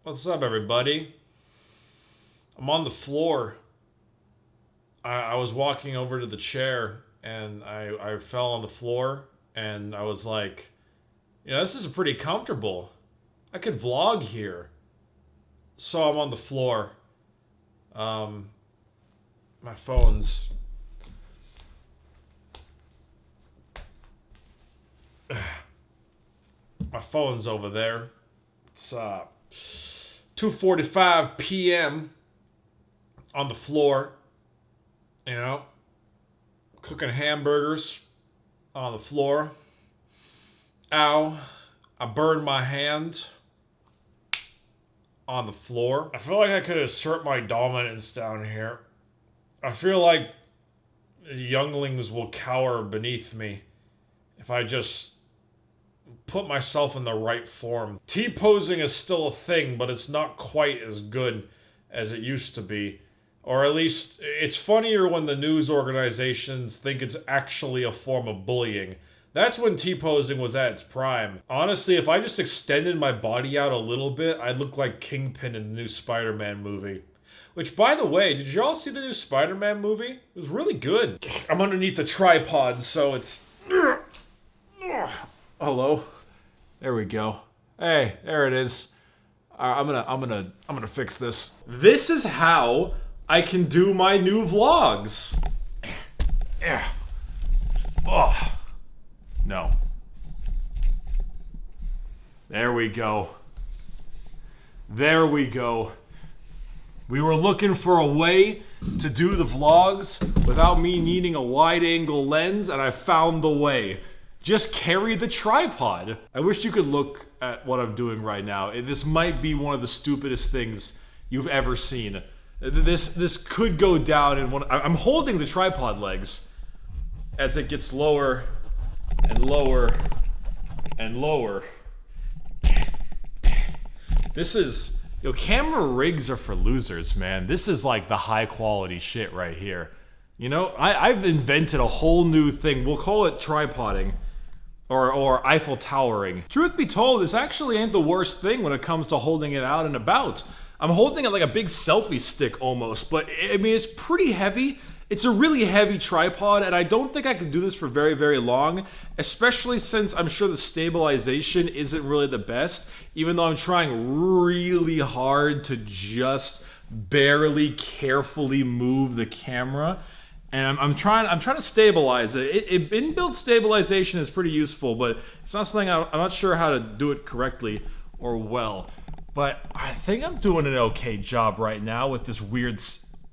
What's up, everybody? I'm on the floor. I was walking over to the chair and I fell on the floor and I was like, this is pretty comfortable. I could vlog here. So I'm on the floor. My phone's... My phone's over there. It's 2:45 p.m. on the floor. Cooking hamburgers on the floor. Ow. I burned my hand on the floor. I feel like I could assert my dominance down here. I feel like younglings will cower beneath me if I just put myself in the right form. T-posing is still a thing, but it's not quite as good as it used to be. Or at least, it's funnier when the news organizations think it's actually a form of bullying. That's when T-posing was at its prime. Honestly, if I just extended my body out a little bit, I'd look like KingPrickPin in the new Spiderman movie. Which, by the way, did y'all see the new Spiderman movie? It was really good. I'm underneath the tripod, so it's... Hello? There we go. Hey, there it is. I'm gonna fix this. This is how I can do my new vlogs. Oh. No. There we go. There we go. We were looking for a way to do the vlogs without me needing a wide-angle lens, and I found the way. Just carry the tripod. I wish you could look at what I'm doing right now. This might be one of the stupidest things you've ever seen. This could go down in one... I'm holding the tripod legs as it gets lower and lower and lower. This is... camera rigs are for losers, man. This is like the high quality shit right here. I've invented a whole new thing. We'll call it tripoding. Or Eiffel Towering. Truth be told, this actually ain't the worst thing when it comes to holding it out and about. I'm holding it like a big selfie stick almost, but it's pretty heavy. It's a really heavy tripod, and I don't think I could do this for very, very long, especially since I'm sure the stabilization isn't really the best, even though I'm trying really hard to just barely carefully move the camera. And I'm trying to stabilize it. Inbuilt stabilization is pretty useful, but it's not something I'm not sure how to do it correctly or well. But I think I'm doing an okay job right now with this weird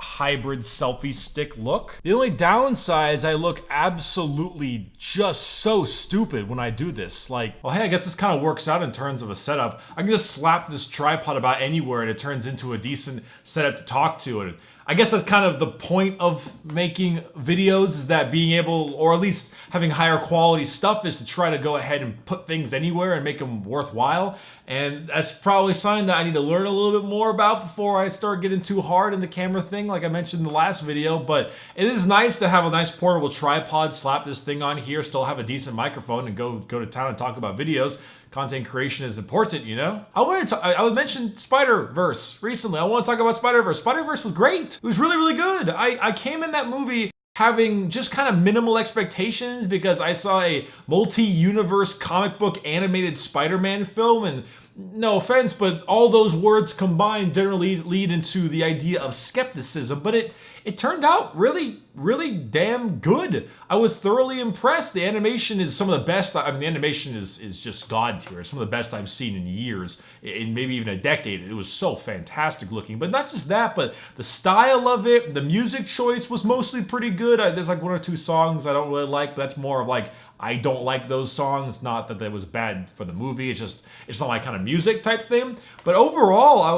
hybrid selfie stick look. The only downside is I look absolutely just so stupid when I do this. Like, well, hey, I guess this kind of works out in terms of a setup. I can just slap this tripod about anywhere and it turns into a decent setup to talk to. And I guess that's kind of the point of making videos, is that being able, or at least having higher quality stuff, is to try to go ahead and put things anywhere and make them worthwhile. And that's probably something that I need to learn a little bit more about before I start getting too hard in the camera thing, like I mentioned in the last video. But it is nice to have a nice portable tripod, slap this thing on here, still have a decent microphone, and go to town and talk about videos. Content creation is important, I mentioned Spider-Verse recently. I want to talk about Spider-Verse. Spider-Verse was great. It was really, really good. I came in that movie having just kind of minimal expectations because I saw a multi-universe comic book animated Spider-Man film, and no offense, but all those words combined generally lead into the idea of skepticism, but it turned out really, really damn good. I was thoroughly impressed. The animation is some of the best. I mean, the animation is just god tier. Some of the best I've seen in years, in maybe even a decade. It was so fantastic looking. But not just that, but the style of it, the music choice was mostly pretty good. There's like one or two songs I don't really like, but that's more of like, I don't like those songs. Not that was bad for the movie. It's not my kind of music type thing. But overall, I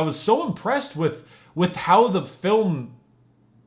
was so impressed with how the film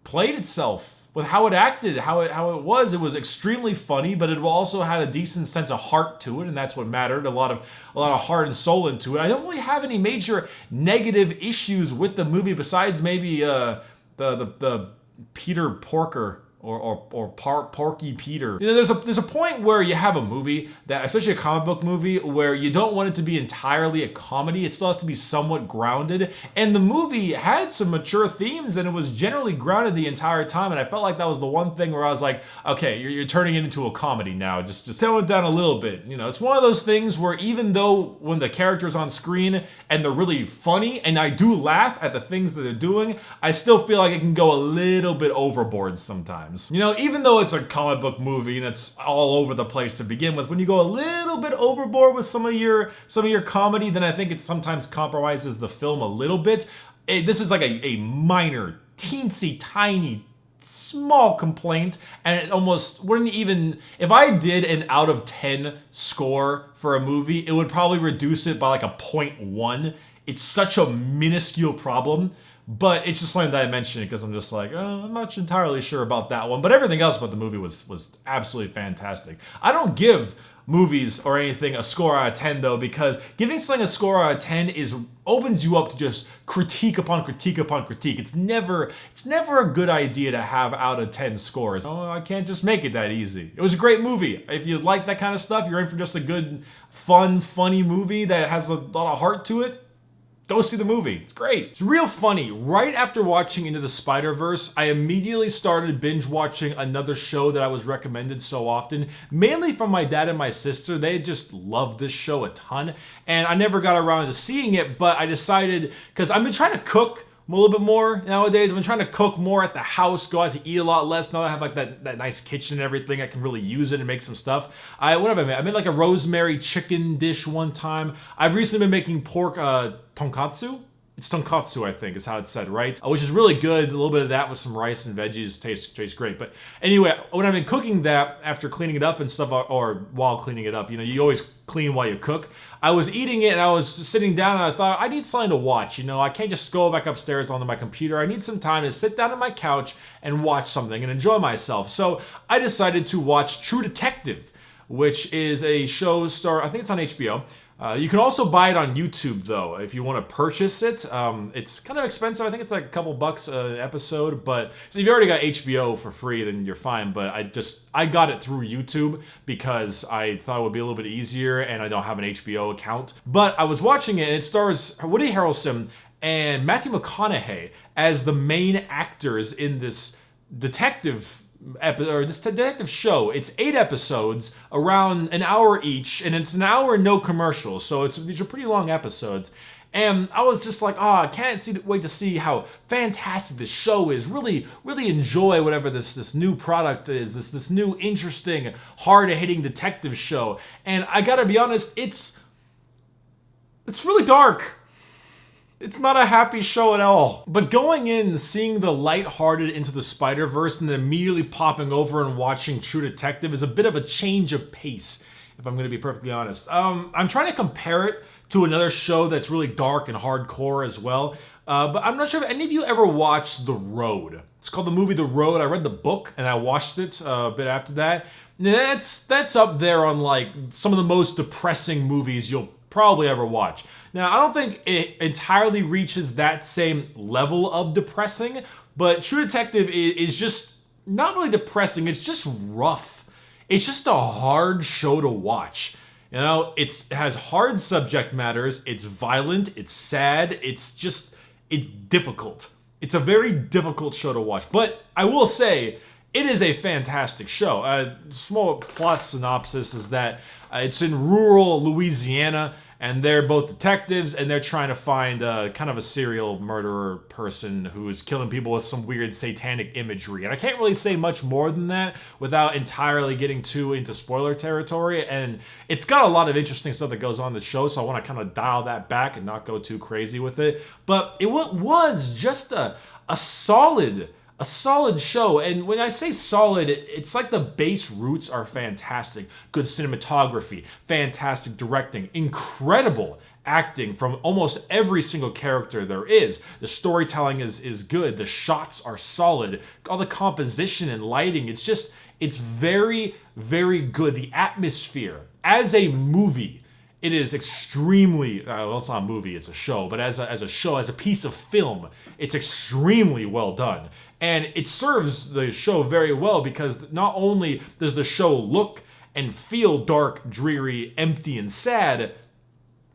played itself, with how it acted, how it was. It was extremely funny, but it also had a decent sense of heart to it, and that's what mattered. A lot of heart and soul into it. I don't really have any major negative issues with the movie besides maybe the Peter Porker Porky Peter. You know, there's a point where you have a movie that, especially a comic book movie, where you don't want it to be entirely a comedy. It still has to be somewhat grounded. And the movie had some mature themes, and it was generally grounded the entire time. And I felt like that was the one thing where I was like, okay, you're turning it into a comedy now. Just tone it down a little bit. You know, it's one of those things where even though when the character's on screen and they're really funny, and I do laugh at the things that they're doing, I still feel like it can go a little bit overboard sometimes. You know, even though it's a comic book movie and it's all over the place to begin with, when you go a little bit overboard with some of your comedy, then I think it sometimes compromises the film a little bit. This is like a minor, teensy tiny, small complaint, and it almost wouldn't even, if I did an out of 10 score for a movie, it would probably reduce it by like a 0.1. It's such a minuscule problem. But it's just something that I mentioned because I'm just like, I'm not entirely sure about that one. But everything else about the movie was absolutely fantastic. I don't give movies or anything a score out of 10 though, because giving something a score out of 10 opens you up to just critique upon critique upon critique. It's never a good idea to have out of 10 scores. Oh, I can't just make it that easy. It was a great movie. If you like that kind of stuff, you're in for just a good, fun, funny movie that has a lot of heart to it. Go see the movie. It's great. It's real funny. Right after watching Into the Spider-Verse, I immediately started binge watching another show that I was recommended so often, mainly from my dad and my sister. They just love this show a ton, and I never got around to seeing it, but I decided, because I've been trying to cook a little bit more nowadays. I've been trying to cook more at the house, go out to eat a lot less. Now that I have like that nice kitchen and everything, I can really use it and make some stuff. What have I made? I made like a rosemary chicken dish one time. I've recently been making pork tonkatsu. It's tonkatsu, I think, is how it's said, right? Which is really good. A little bit of that with some rice and veggies tastes great. But anyway, when I've been cooking that after cleaning it up and stuff, or while cleaning it up, you know, you always clean while you cook. I was eating it and I was sitting down and I thought, I need something to watch. You know, I can't just go back upstairs onto my computer. I need some time to sit down on my couch and watch something and enjoy myself. So I decided to watch True Detective, which is a show I think it's on HBO. You can also buy it on YouTube though, if you want to purchase it. It's kind of expensive. I think it's like a couple bucks an episode, but so if you already got HBO for free, then you're fine. But I got it through YouTube because I thought it would be a little bit easier and I don't have an HBO account. But I was watching it and it stars Woody Harrelson and Matthew McConaughey as the main actors in this detective show. It's 8 episodes, around an hour each, and it's an hour no commercials, so these are pretty long episodes. And I was just like, I can't wait to see how fantastic this show is. Really, really enjoy whatever this new product is, this new interesting, hard-hitting detective show. And I gotta be honest, it's really dark. It's not a happy show at all. But going in and seeing the lighthearted Into the Spider-Verse and then immediately popping over and watching True Detective is a bit of a change of pace, if I'm going to be perfectly honest. I'm trying to compare it to another show that's really dark and hardcore as well. But I'm not sure if any of you ever watched The Road. It's called the movie The Road. I read the book and I watched it a bit after that. That's up there on like some of the most depressing movies you'll probably ever watch. Now, I don't think it entirely reaches that same level of depressing, but True Detective is just not really depressing. It's just rough. It's just a hard show to watch. You know, it has hard subject matters. It's violent. It's sad. It's difficult. It's a very difficult show to watch. But I will say, it is a fantastic show. Small plot synopsis is that it's in rural Louisiana, and they're both detectives, and they're trying to find kind of a serial murderer person who is killing people with some weird satanic imagery. And I can't really say much more than that without entirely getting too into spoiler territory. And it's got a lot of interesting stuff that goes on in the show, so I want to kind of dial that back and not go too crazy with it. But it was just a solid show. And when I say solid, it's like the base roots are fantastic. Good cinematography, fantastic directing, incredible acting from almost every single character there is. The storytelling is good. The shots are solid. All the composition and lighting, it's very, very good. The atmosphere as a movie it is extremely, well, it's not a movie, it's a show, but as a show, as a piece of film, it's extremely well done. And it serves the show very well because not only does the show look and feel dark, dreary, empty, and sad,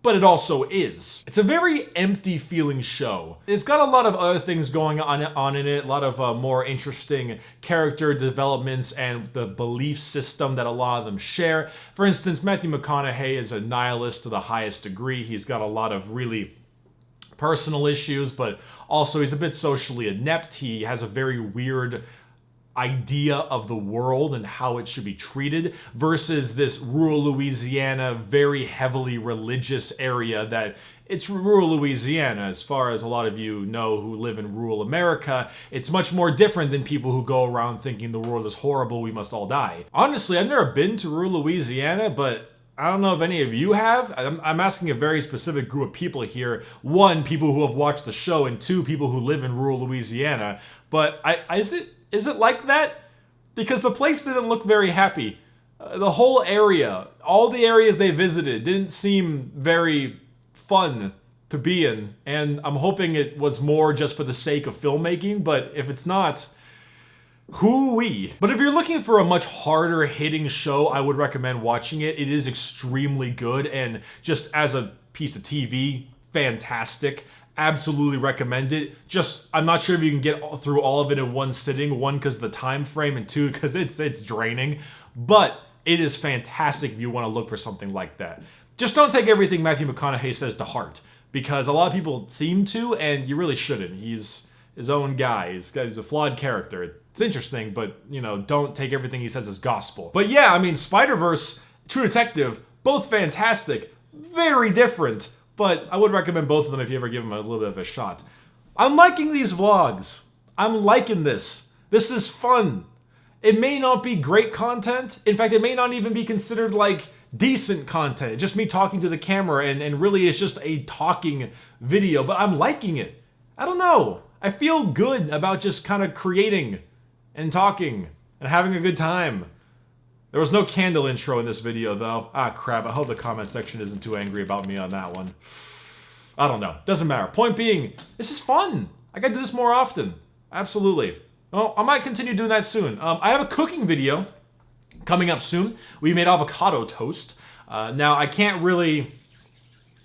but it also is. It's a very empty feeling show. It's got a lot of other things going on in it, a lot of more interesting character developments and the belief system that a lot of them share. For instance, Matthew McConaughey is a nihilist to the highest degree. He's got a lot of really personal issues, but also he's a bit socially inept. He has a very weird idea of the world and how it should be treated versus this rural Louisiana, very heavily religious area that it's rural Louisiana. As far as a lot of you know who live in rural America, it's much more different than people who go around thinking the world is horrible, we must all die. Honestly, I've never been to rural Louisiana, but I don't know if any of you have. I'm asking a very specific group of people here. One, people who have watched the show, and two, people who live in rural Louisiana. But is it like that? Because the place didn't look very happy. The whole area, all the areas they visited didn't seem very fun to be in. And I'm hoping it was more just for the sake of filmmaking, but if it's not, hoo-wee. But if you're looking for a much harder hitting show, I would recommend watching it. It is extremely good, and just as a piece of TV, fantastic. Absolutely recommend it. Just, I'm not sure if you can get through all of it in one sitting. One, because of the time frame, and two, because it's draining. But it is fantastic if you want to look for something like that. Just don't take everything Matthew McConaughey says to heart, because a lot of people seem to, and you really shouldn't. He's his own guy. He's a flawed character. It's interesting, but, you know, don't take everything he says as gospel. But yeah, I mean, Spider-Verse, True Detective, both fantastic, very different. But I would recommend both of them if you ever give them a little bit of a shot. I'm liking these vlogs. I'm liking this. This is fun. It may not be great content. In fact, it may not even be considered like decent content. It's just me talking to the camera, and really it's just a talking video, but I'm liking it. I don't know. I feel good about just kind of creating and talking and having a good time. There was no candle intro in this video, though. Ah, crap. I hope the comment section isn't too angry about me on that one. I don't know. Doesn't matter. Point being, this is fun. I gotta do this more often. Absolutely. Well, I might continue doing that soon. I have a cooking video coming up soon. We made avocado toast. Now, I can't really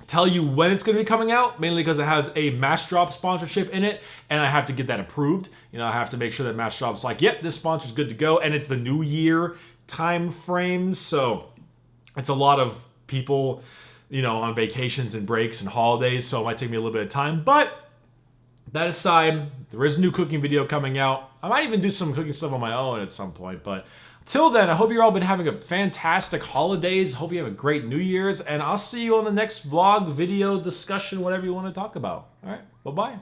tell you when it's going to be coming out, mainly because it has a Mash-Drop sponsorship in it, and I have to get that approved. You know, I have to make sure that Mash-Drop's like, yep, this sponsor's good to go, and it's the new year time frames, so it's a lot of people, you know, on vacations and breaks and holidays, so it might take me a little bit of time. But that aside, there is a new cooking video coming out. I might even do some cooking stuff on my own at some point, but till then, I hope you've all been having a fantastic holidays. Hope you have a great New Year's, and I'll see you on the next vlog, video, discussion, whatever you want to talk about. All right, bye-bye.